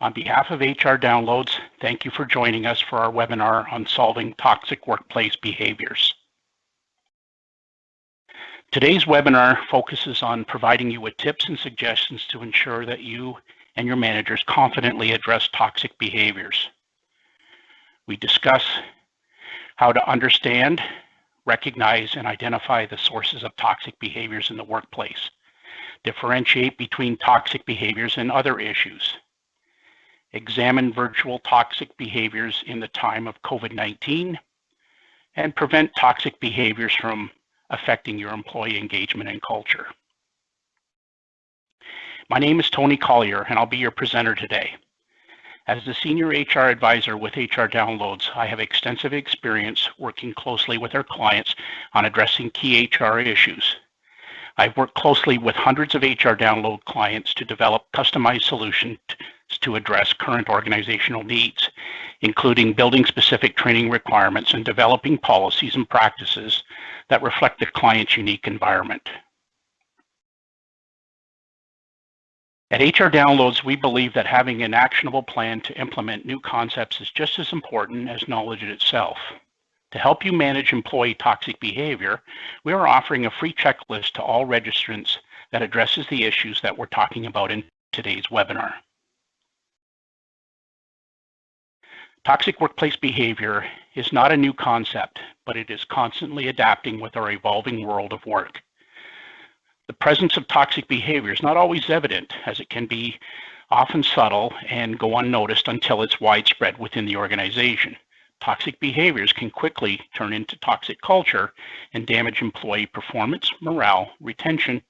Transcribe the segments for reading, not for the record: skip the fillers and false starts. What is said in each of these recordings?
On behalf of HR Downloads, thank you for joining us for our webinar on solving toxic workplace behaviors. Today's webinar focuses on providing you with tips and suggestions to ensure that you and your managers confidently address toxic behaviors. We discuss how to understand, recognize, and identify the sources of toxic behaviors in the workplace, differentiate between toxic behaviors and other issues, examine virtual toxic behaviors in the time of COVID-19, and prevent toxic behaviors from affecting your employee engagement and culture. My name is Tony Collier, and I'll be your presenter today. As the Senior HR Advisor with HR Downloads, I have extensive experience working closely with our clients on addressing key HR issues. I've worked closely with hundreds of HR Download clients to develop customized solutions to address current organizational needs, including building specific training requirements and developing policies and practices that reflect the client's unique environment. At HR Downloads, we believe that having an actionable plan to implement new concepts is just as important as knowledge in itself. To help you manage employee toxic behavior, we are offering a free checklist to all registrants that addresses the issues that we're talking about in today's webinar. Toxic workplace behavior is not a new concept, but it is constantly adapting with our evolving world of work. The presence of toxic behavior is not always evident, as it can be often subtle and go unnoticed until it's widespread within the organization. Toxic behaviors can quickly turn into toxic culture and damage employee performance, morale, retention,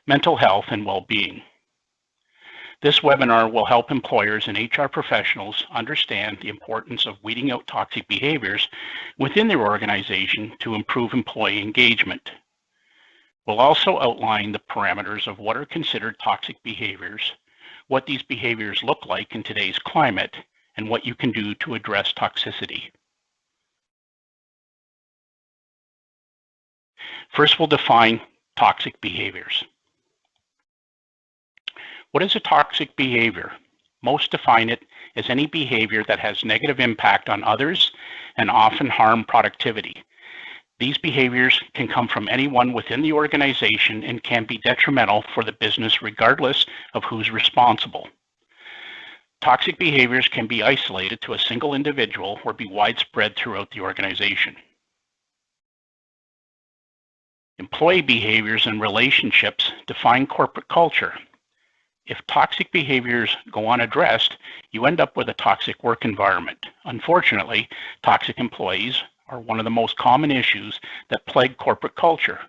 mental health, and well-being. This webinar will help employers and HR professionals understand the importance of weeding out toxic behaviors within their organization to improve employee engagement. We'll also outline the parameters of what are considered toxic behaviors, what these behaviors look like in today's climate, and what you can do to address toxicity. First, we'll define toxic behaviors. What is a toxic behavior? Most define it as any behavior that has negative impact on others and often harm productivity. These behaviors can come from anyone within the organization and can be detrimental for the business regardless of who's responsible. Toxic behaviors can be isolated to a single individual or be widespread throughout the organization. Employee behaviors and relationships define corporate culture. If toxic behaviors go unaddressed, you end up with a toxic work environment. Unfortunately, toxic employees are one of the most common issues that plague corporate culture.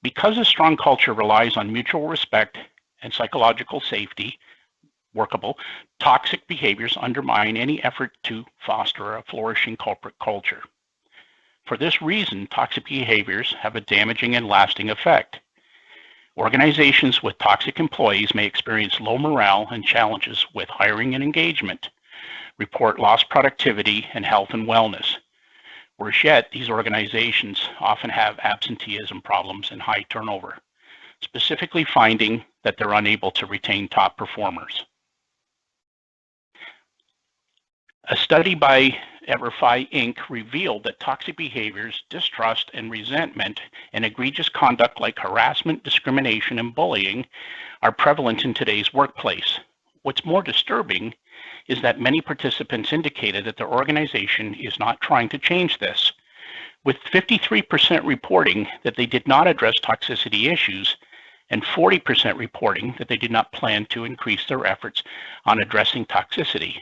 Because a strong culture relies on mutual respect and psychological safety, toxic behaviors undermine any effort to foster a flourishing corporate culture. For this reason, toxic behaviors have a damaging and lasting effect. Organizations with toxic employees may experience low morale and challenges with hiring and engagement, report lost productivity and health and wellness. Worse yet, these organizations often have absenteeism problems and high turnover, specifically finding that they're unable to retain top performers. A study by EverFi Inc. revealed that toxic behaviors, distrust, and resentment, and egregious conduct like harassment, discrimination, and bullying are prevalent in today's workplace. What's more disturbing is that many participants indicated that their organization is not trying to change this, with 53% reporting that they did not address toxicity issues and 40% reporting that they did not plan to increase their efforts on addressing toxicity.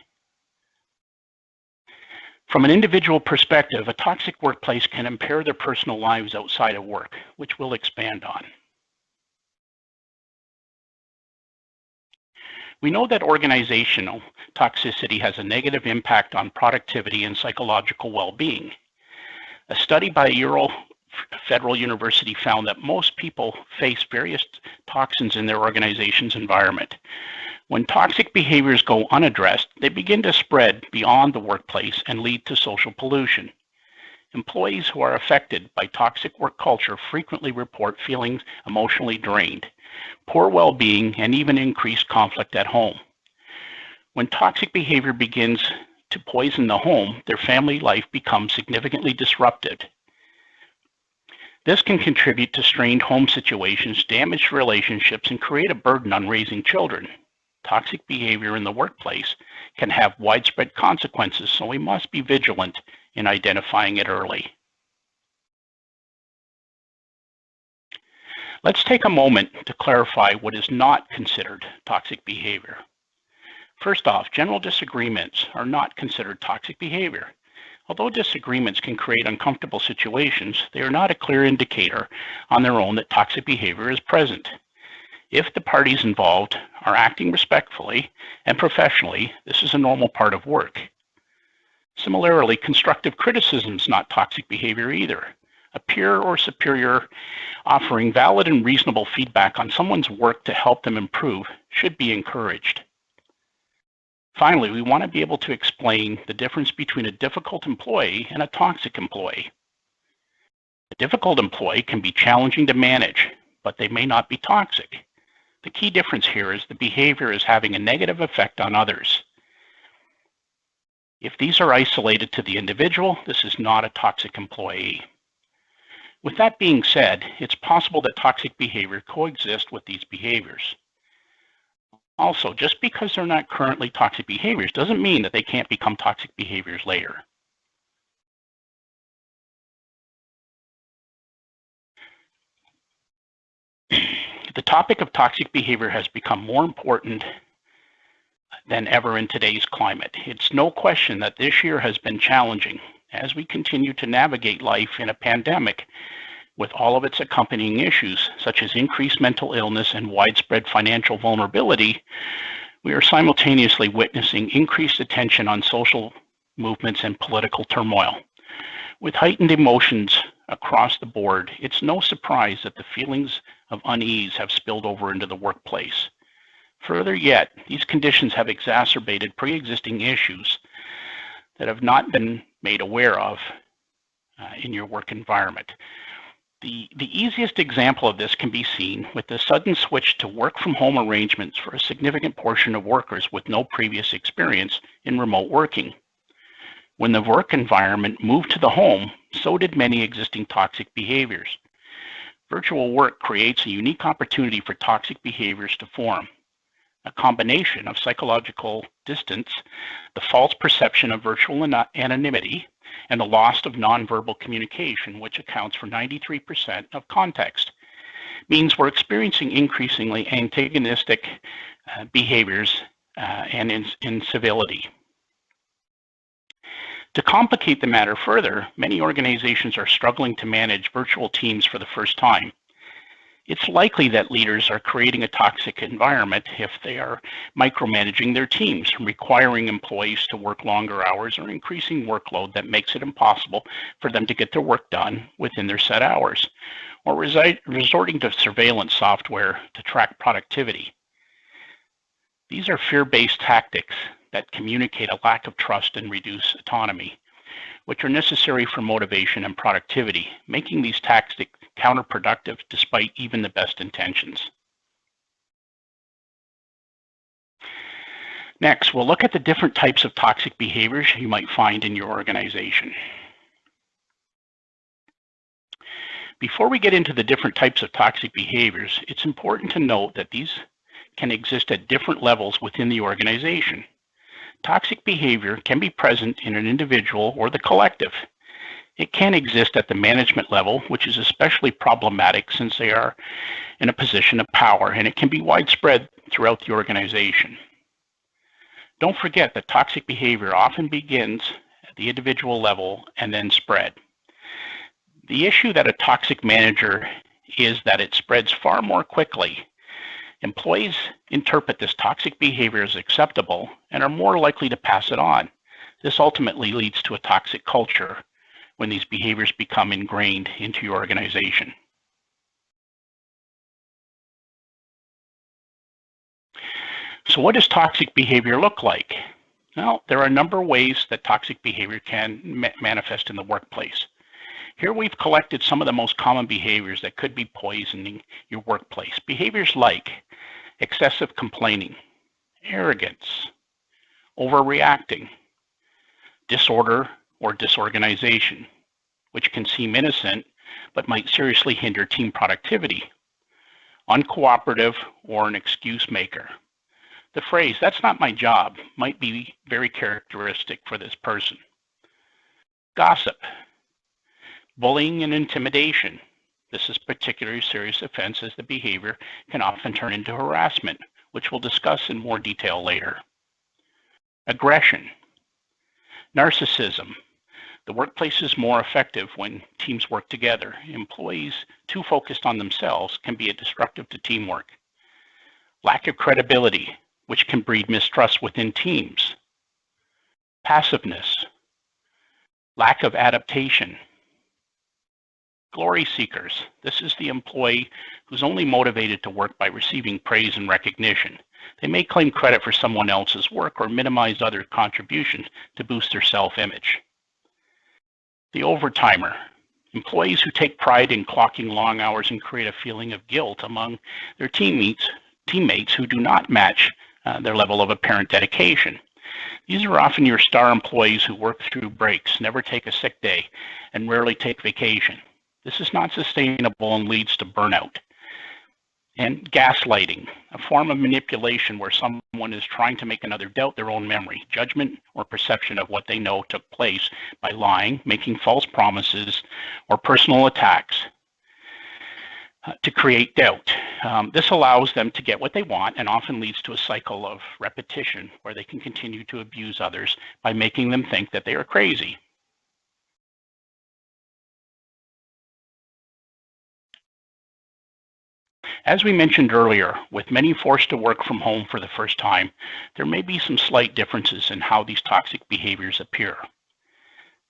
From an individual perspective, a toxic workplace can impair their personal lives outside of work, which we'll expand on. We know that organizational toxicity has a negative impact on productivity and psychological well-being. A study by Federal University found that most people face various toxins in their organization's environment. When toxic behaviors go unaddressed, they begin to spread beyond the workplace and lead to social pollution. Employees who are affected by toxic work culture frequently report feeling emotionally drained, poor well-being, and even increased conflict at home. When toxic behavior begins to poison the home, their family life becomes significantly disrupted. This can contribute to strained home situations, damaged relationships, and create a burden on raising children. Toxic behavior in the workplace can have widespread consequences, so we must be vigilant in identifying it early. Let's take a moment to clarify what is not considered toxic behavior. First off, general disagreements are not considered toxic behavior. Although disagreements can create uncomfortable situations, they are not a clear indicator on their own that toxic behavior is present. If the parties involved are acting respectfully and professionally, this is a normal part of work. Similarly, constructive criticism is not toxic behavior either. A peer or superior offering valid and reasonable feedback on someone's work to help them improve should be encouraged. Finally, we want to be able to explain the difference between a difficult employee and a toxic employee. A difficult employee can be challenging to manage, but they may not be toxic. The key difference here is the behavior is having a negative effect on others. If these are isolated to the individual, this is not a toxic employee. With that being said, it's possible that toxic behavior coexists with these behaviors. Also, just because they're not currently toxic behaviors doesn't mean that they can't become toxic behaviors later. The topic of toxic behavior has become more important than ever in today's climate. It's no question that this year has been challenging as we continue to navigate life in a pandemic with all of its accompanying issues, such as increased mental illness and widespread financial vulnerability. We are simultaneously witnessing increased attention on social movements and political turmoil. With heightened emotions across the board, it's no surprise that the feelings of unease have spilled over into the workplace. Further yet, these conditions have exacerbated pre-existing issues that have not been made aware of in your work environment. The easiest example of this can be seen with the sudden switch to work from home arrangements for a significant portion of workers with no previous experience in remote working. When the work environment moved to the home, so did many existing toxic behaviors. Virtual work creates a unique opportunity for toxic behaviors to form. A combination of psychological distance, the false perception of virtual anonymity, and the loss of nonverbal communication, which accounts for 93% of context, means we're experiencing increasingly antagonistic behaviors and incivility. To complicate the matter further, many organizations are struggling to manage virtual teams for the first time. It's likely that leaders are creating a toxic environment if they are micromanaging their teams, requiring employees to work longer hours or increasing workload that makes it impossible for them to get their work done within their set hours, or resorting to surveillance software to track productivity. These are fear-based tactics that communicate a lack of trust and reduce autonomy, which are necessary for motivation and productivity, making these tactics counterproductive despite even the best intentions. Next, we'll look at the different types of toxic behaviors you might find in your organization. Before we get into the different types of toxic behaviors, it's important to note that these can exist at different levels within the organization. Toxic behavior can be present in an individual or the collective. It can exist at the management level, which is especially problematic since they are in a position of power, and it can be widespread throughout the organization. Don't forget that toxic behavior often begins at the individual level and then spread. The issue that a toxic manager is that it spreads far more quickly. Employees interpret this toxic behavior as acceptable and are more likely to pass it on. This ultimately leads to a toxic culture when these behaviors become ingrained into your organization. So what does toxic behavior look like? Well, there are a number of ways that toxic behavior can manifest in the workplace. Here we've collected some of the most common behaviors that could be poisoning your workplace. Behaviors like excessive complaining, arrogance, overreacting, disorder or disorganization, which can seem innocent but might seriously hinder team productivity, uncooperative, or an excuse maker. The phrase, "that's not my job," might be very characteristic for this person. Gossip, bullying and intimidation. This is a particularly serious offense as the behavior can often turn into harassment, which we'll discuss in more detail later. Aggression, narcissism. The workplace is more effective when teams work together. Employees too focused on themselves can be destructive to teamwork. Lack of credibility, which can breed mistrust within teams. Passiveness, lack of adaptation. Glory seekers. This is the employee who's only motivated to work by receiving praise and recognition. They may claim credit for someone else's work or minimize other contributions to boost their self-image. The overtimer. Employees who take pride in clocking long hours and create a feeling of guilt among their teammates who do not match their level of apparent dedication. These are often your star employees who work through breaks, never take a sick day, and rarely take vacation. This is not sustainable and leads to burnout. And gaslighting, a form of manipulation where someone is trying to make another doubt their own memory, judgment, or perception of what they know took place by lying, making false promises, or personal attacks to create doubt. This allows them to get what they want and often leads to a cycle of repetition where they can continue to abuse others by making them think that they are crazy. As we mentioned earlier, with many forced to work from home for the first time, there may be some slight differences in how these toxic behaviors appear.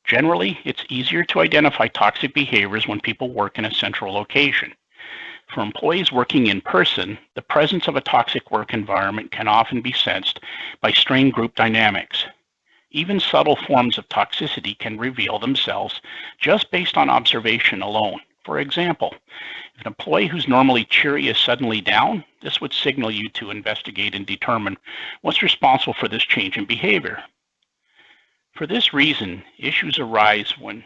Generally, it's easier to identify toxic behaviors when people work in a central location. For employees working in person, the presence of a toxic work environment can often be sensed by strained group dynamics. Even subtle forms of toxicity can reveal themselves just based on observation alone. For example, if an employee who's normally cheery is suddenly down, this would signal you to investigate and determine what's responsible for this change in behavior. For this reason, issues arise when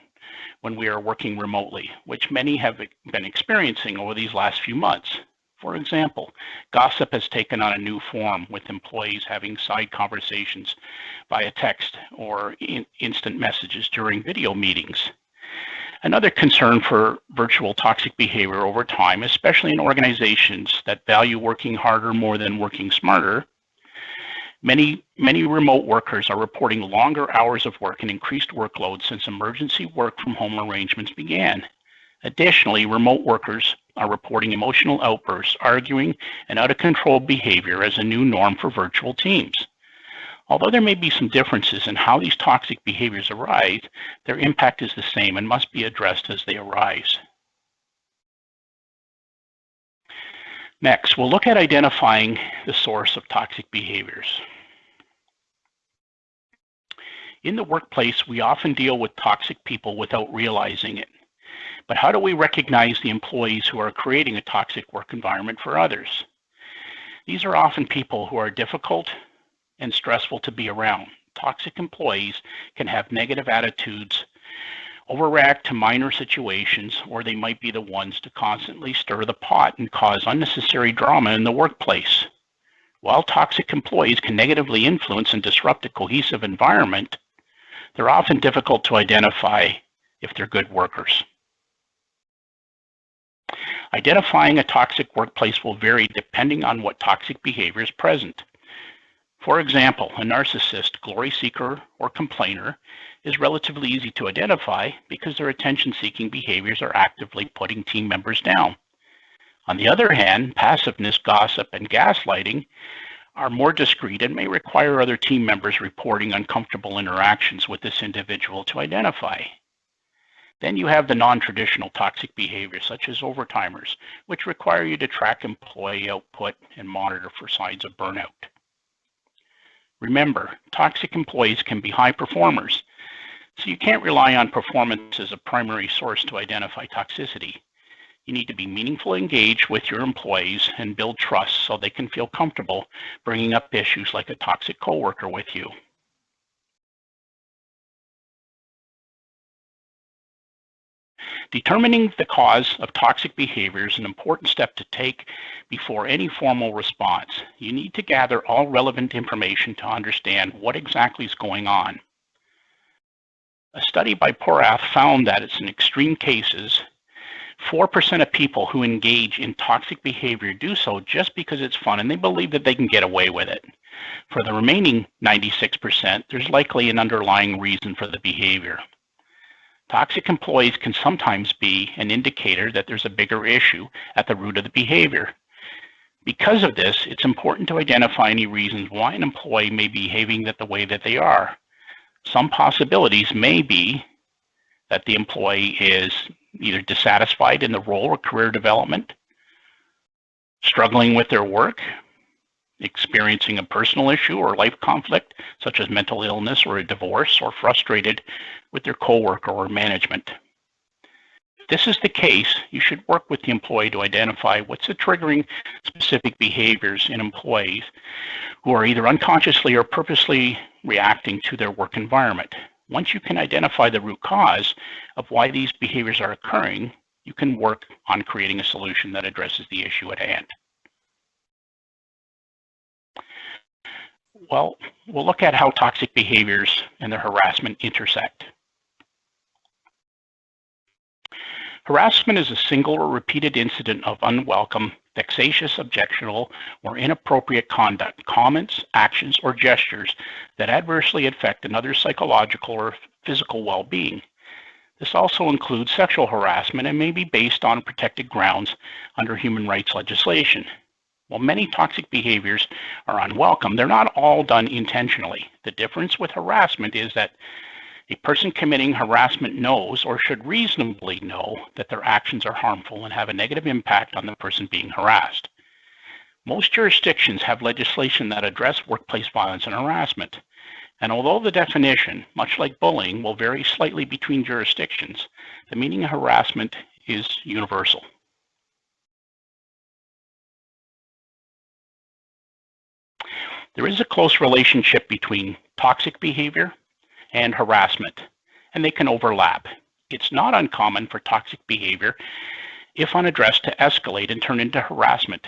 we are working remotely, which many have been experiencing over these last few months. For example, gossip has taken on a new form with employees having side conversations via text or instant messages during video meetings. Another concern for virtual toxic behavior over time, especially in organizations that value working harder more than working smarter, many remote workers are reporting longer hours of work and increased workload since emergency work from home arrangements began. Additionally, remote workers are reporting emotional outbursts, arguing, and out-of-control behavior as a new norm for virtual teams. Although there may be some differences in how these toxic behaviors arise, their impact is the same and must be addressed as they arise. Next, we'll look at identifying the source of toxic behaviors. In the workplace, we often deal with toxic people without realizing it. But how do we recognize the employees who are creating a toxic work environment for others? These are often people who are difficult and stressful to be around. Toxic employees can have negative attitudes, overreact to minor situations, or they might be the ones to constantly stir the pot and cause unnecessary drama in the workplace. While toxic employees can negatively influence and disrupt a cohesive environment, they're often difficult to identify if they're good workers. Identifying a toxic workplace will vary depending on what toxic behavior is present. For example, a narcissist, glory seeker, or complainer is relatively easy to identify because their attention-seeking behaviors are actively putting team members down. On the other hand, passiveness, gossip, and gaslighting are more discreet and may require other team members reporting uncomfortable interactions with this individual to identify. Then you have the non-traditional toxic behaviors such as overtimers, which require you to track employee output and monitor for signs of burnout. Remember, toxic employees can be high performers, so you can't rely on performance as a primary source to identify toxicity. You need to be meaningfully engaged with your employees and build trust so they can feel comfortable bringing up issues like a toxic coworker with you. Determining the cause of toxic behavior is an important step to take before any formal response. You need to gather all relevant information to understand what exactly is going on. A study by Porath found that in extreme cases, 4% of people who engage in toxic behavior do so just because it's fun and they believe that they can get away with it. For the remaining 96%, there's likely an underlying reason for the behavior. Toxic employees can sometimes be an indicator that there's a bigger issue at the root of the behavior. Because of this, it's important to identify any reasons why an employee may be behaving the way that they are. Some possibilities may be that the employee is either dissatisfied in the role or career development, struggling with their work, experiencing a personal issue or life conflict, such as mental illness or a divorce, or frustrated with their coworker or management. If this is the case, you should work with the employee to identify what's the triggering specific behaviors in employees who are either unconsciously or purposely reacting to their work environment. Once you can identify the root cause of why these behaviors are occurring, you can work on creating a solution that addresses the issue at hand. Well, we'll look at how toxic behaviors and their harassment intersect. Harassment is a single or repeated incident of unwelcome, vexatious, objectionable, or inappropriate conduct, comments, actions, or gestures that adversely affect another's psychological or physical well-being. This also includes sexual harassment and may be based on protected grounds under human rights legislation. While many toxic behaviors are unwelcome, they're not all done intentionally. The difference with harassment is that a person committing harassment knows, or should reasonably know, that their actions are harmful and have a negative impact on the person being harassed. Most jurisdictions have legislation that address workplace violence and harassment. And although the definition, much like bullying, will vary slightly between jurisdictions, the meaning of harassment is universal. There is a close relationship between toxic behavior and harassment, and they can overlap. It's not uncommon for toxic behavior, if unaddressed, to escalate and turn into harassment.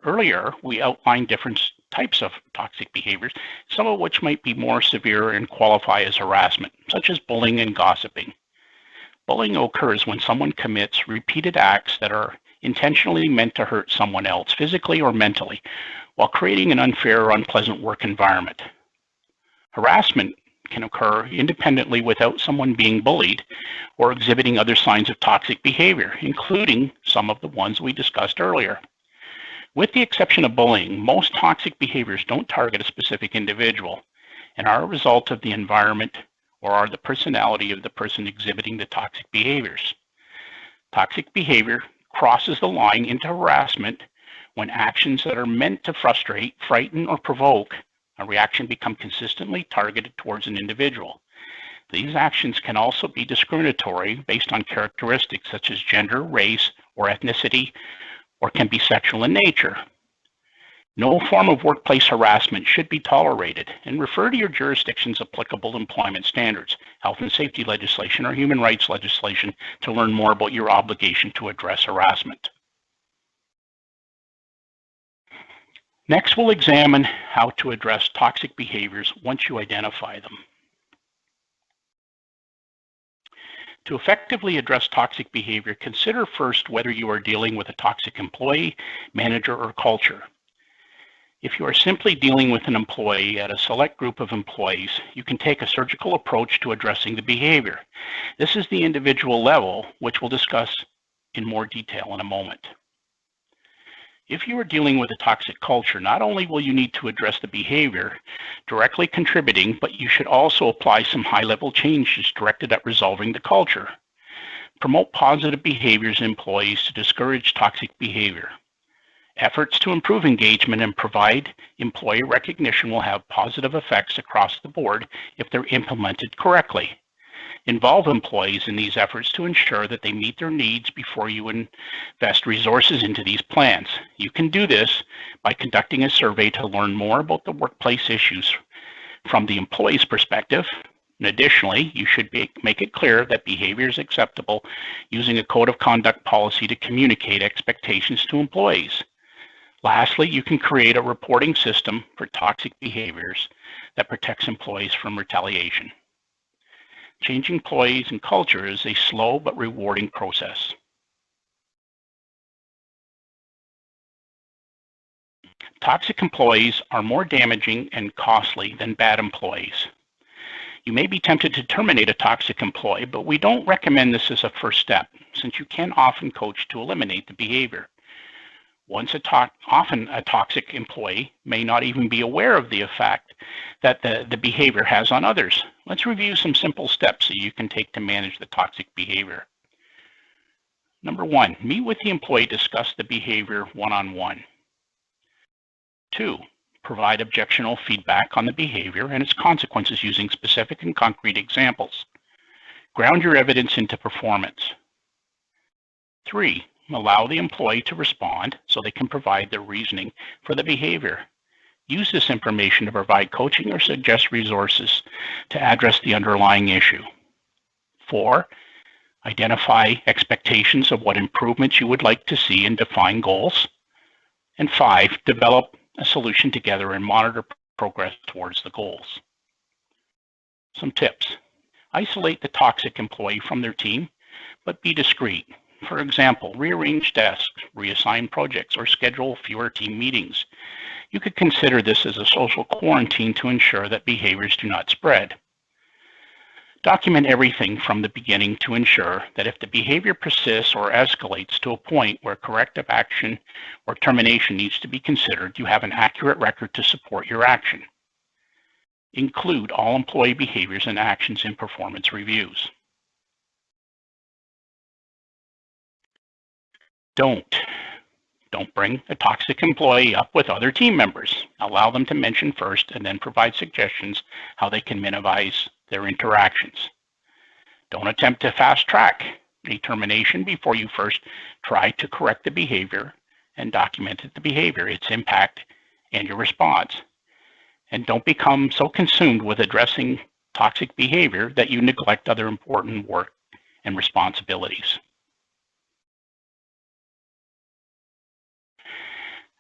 Earlier, we outlined different types of toxic behaviors, some of which might be more severe and qualify as harassment, such as bullying and gossiping. Bullying occurs when someone commits repeated acts that are intentionally meant to hurt someone else, physically or mentally, while creating an unfair or unpleasant work environment. Harassment can occur independently without someone being bullied or exhibiting other signs of toxic behavior, including some of the ones we discussed earlier. With the exception of bullying, most toxic behaviors don't target a specific individual and are a result of the environment or are the personality of the person exhibiting the toxic behaviors. Toxic behavior crosses the line into harassment when actions that are meant to frustrate, frighten, or provoke a reaction become consistently targeted towards an individual. These actions can also be discriminatory based on characteristics such as gender, race, or ethnicity, or can be sexual in nature. No form of workplace harassment should be tolerated, and refer to your jurisdiction's applicable employment standards, health and safety legislation, or human rights legislation to learn more about your obligation to address harassment. Next, we'll examine how to address toxic behaviors once you identify them. To effectively address toxic behavior, consider first whether you are dealing with a toxic employee, manager, or culture. If you are simply dealing with an employee at a select group of employees, you can take a surgical approach to addressing the behavior. This is the individual level, which we'll discuss in more detail in a moment. If you are dealing with a toxic culture, not only will you need to address the behavior directly contributing, but you should also apply some high-level changes directed at resolving the culture. Promote positive behaviors in employees to discourage toxic behavior. Efforts to improve engagement and provide employee recognition will have positive effects across the board if they're implemented correctly. Involve employees in these efforts to ensure that they meet their needs before you invest resources into these plans. You can do this by conducting a survey to learn more about the workplace issues from the employee's perspective, And additionally, you should make it clear that behavior is acceptable using a code of conduct policy to communicate expectations to employees. Lastly, you can create a reporting system for toxic behaviors that protects employees from retaliation. Changing employees and culture is a slow but rewarding process. Toxic employees are more damaging and costly than bad employees. You may be tempted to terminate a toxic employee, but we don't recommend this as a first step, since you can often coach to eliminate the behavior. Often a toxic employee may not even be aware of the effect that the behavior has on others. Let's review some simple steps that you can take to manage the toxic behavior. Number 1, meet with the employee to discuss the behavior one-on-one. 2, provide objectionable feedback on the behavior and its consequences using specific and concrete examples. Ground your evidence into performance. 3, allow the employee to respond so they can provide their reasoning for the behavior. Use this information to provide coaching or suggest resources to address the underlying issue. 4, identify expectations of what improvements you would like to see and define goals. And 5, develop a solution together and monitor progress towards the goals. Some tips. Isolate the toxic employee from their team, but be discreet. For example, rearrange desks, reassign projects, or schedule fewer team meetings. You could consider this as a social quarantine to ensure that behaviors do not spread. Document everything from the beginning to ensure that if the behavior persists or escalates to a point where corrective action or termination needs to be considered, you have an accurate record to support your action. Include all employee behaviors and actions in performance reviews. Don't bring a toxic employee up with other team members. Allow them to mention first and then provide suggestions how they can minimize their interactions. Don't attempt to fast track a termination before you first try to correct the behavior and document the behavior, its impact, and your response. And don't become so consumed with addressing toxic behavior that you neglect other important work and responsibilities.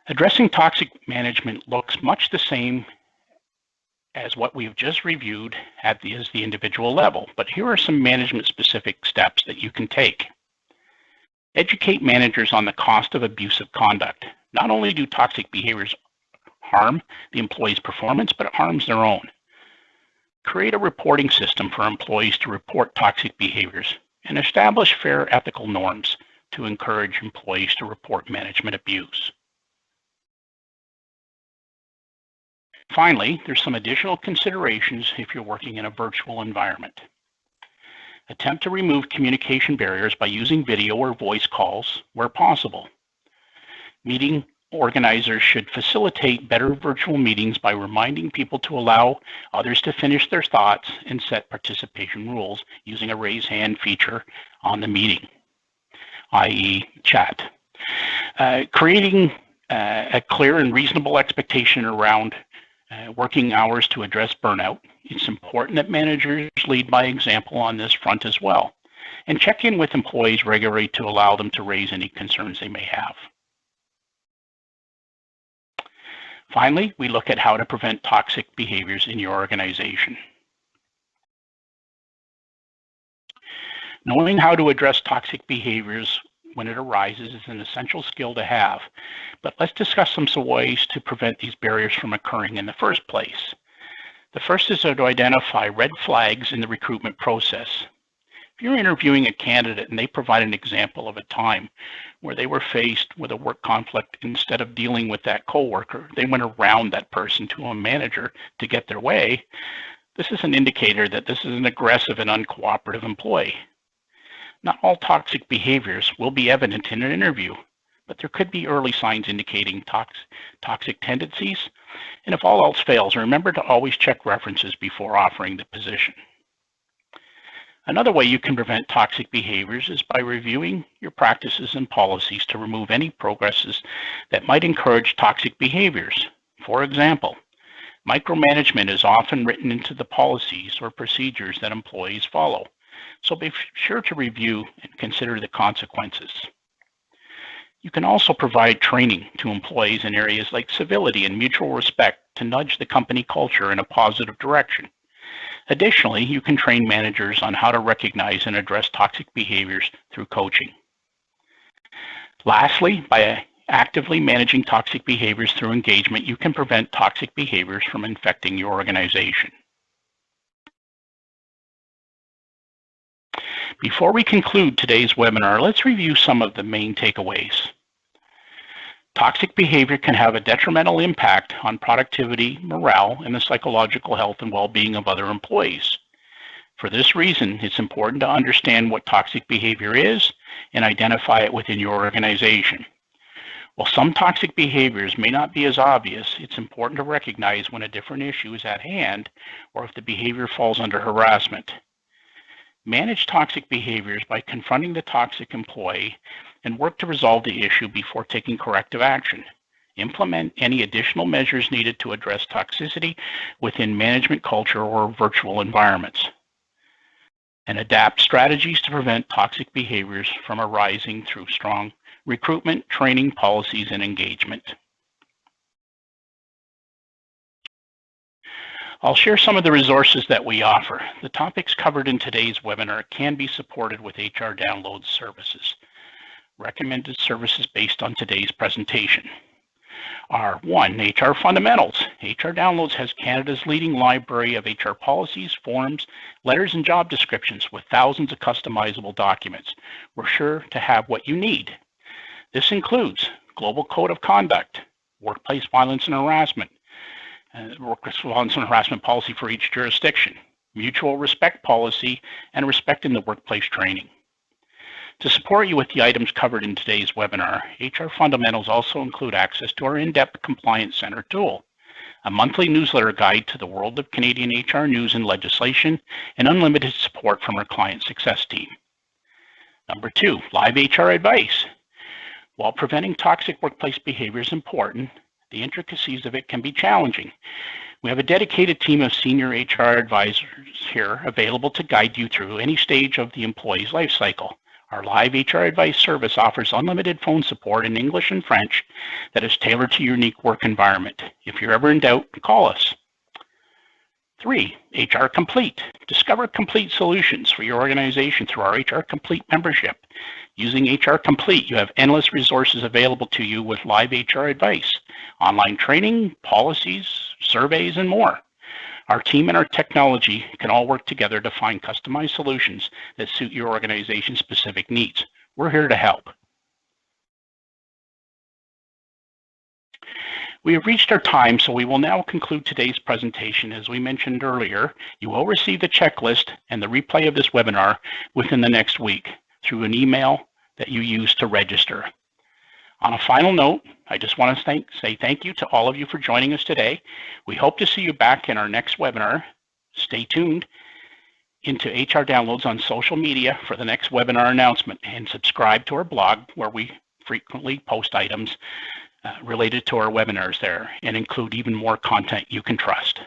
Addressing toxic management looks much the same as what we've just reviewed at the individual level, but here are some management-specific steps that you can take. Educate managers on the cost of abusive conduct. Not only do toxic behaviors harm the employee's performance, but it harms their own. Create a reporting system for employees to report toxic behaviors and establish fair ethical norms to encourage employees to report management abuse. Finally, there's some additional considerations if you're working in a virtual environment. Attempt to remove communication barriers by using video or voice calls where possible. Meeting organizers should facilitate better virtual meetings by reminding people to allow others to finish their thoughts and set participation rules using a raise hand feature on the meeting, i.e. chat. Creating a clear and reasonable expectation around working hours to address burnout. It's important that managers lead by example on this front as well, and check in with employees regularly to allow them to raise any concerns they may have. Finally, we look at how to prevent toxic behaviors in your organization. Knowing how to address toxic behaviors when it arises is an essential skill to have, but let's discuss some ways to prevent these barriers from occurring in the first place. The first is to identify red flags in the recruitment process. If you're interviewing a candidate and they provide an example of a time where they were faced with a work conflict, instead of dealing with that coworker, they went around that person to a manager to get their way, this is an indicator that this is an aggressive and uncooperative employee. Not all toxic behaviors will be evident in an interview, but there could be early signs indicating toxic tendencies. And if all else fails, remember to always check references before offering the position. Another way you can prevent toxic behaviors is by reviewing your practices and policies to remove any progresses that might encourage toxic behaviors. For example, Micromanagement is often written into the policies or procedures that employees follow, so be sure to review and consider the consequences. You can also provide training to employees in areas like civility and mutual respect to nudge the company culture in a positive direction. Additionally, you can train managers on how to recognize and address toxic behaviors through coaching. Lastly, by actively managing toxic behaviors through engagement, you can prevent toxic behaviors from infecting your organization. Before we conclude today's webinar, let's review some of the main takeaways. Toxic behavior can have a detrimental impact on productivity, morale, and the psychological health and well-being of other employees. For this reason, it's important to understand what toxic behavior is and identify it within your organization. While some toxic behaviors may not be as obvious, it's important to recognize when a different issue is at hand or if the behavior falls under harassment. Manage toxic behaviors by confronting the toxic employee and work to resolve the issue before taking corrective action. Implement any additional measures needed to address toxicity within management culture or virtual environments. And adapt strategies to prevent toxic behaviors from arising through strong recruitment, training, policies, and engagement. I'll share some of the resources that we offer. The topics covered in today's webinar can be supported with HR download services. Recommended services based on today's presentation are 1. HR Fundamentals. HR Downloads has Canada's leading library of HR policies, forms, letters, and job descriptions with thousands of customizable documents. We're sure to have what you need. This includes Global Code of Conduct, Workplace Violence and Harassment, Workplace Violence and Harassment Policy for each jurisdiction, Mutual Respect Policy, and Respect in the Workplace Training. To support you with the items covered in today's webinar, HR Fundamentals also include access to our in-depth Compliance Center tool, a monthly newsletter guide to the world of Canadian HR news and legislation, and unlimited support from our client success team. Number 2, live HR advice. While preventing toxic workplace behavior is important, the intricacies of it can be challenging. We have a dedicated team of senior HR advisors here available to guide you through any stage of the employee's life cycle. Our live HR advice service offers unlimited phone support in English and French that is tailored to your unique work environment. If you're ever in doubt, call us. 3, HR Complete. Discover complete solutions for your organization through our HR Complete membership. Using HR Complete, you have endless resources available to you with live HR advice, online training, policies, surveys, and more. Our team and our technology can all work together to find customized solutions that suit your organization's specific needs. We're here to help. We have reached our time, so we will now conclude today's presentation. As we mentioned earlier, you will receive the checklist and the replay of this webinar within the next week through an email that you use to register. On a final note, I just want to say thank you to all of you for joining us today. We hope to see you back in our next webinar. Stay tuned into HR Downloads on social media for the next webinar announcement, and subscribe to our blog where we frequently post items related to our webinars there and include even more content you can trust.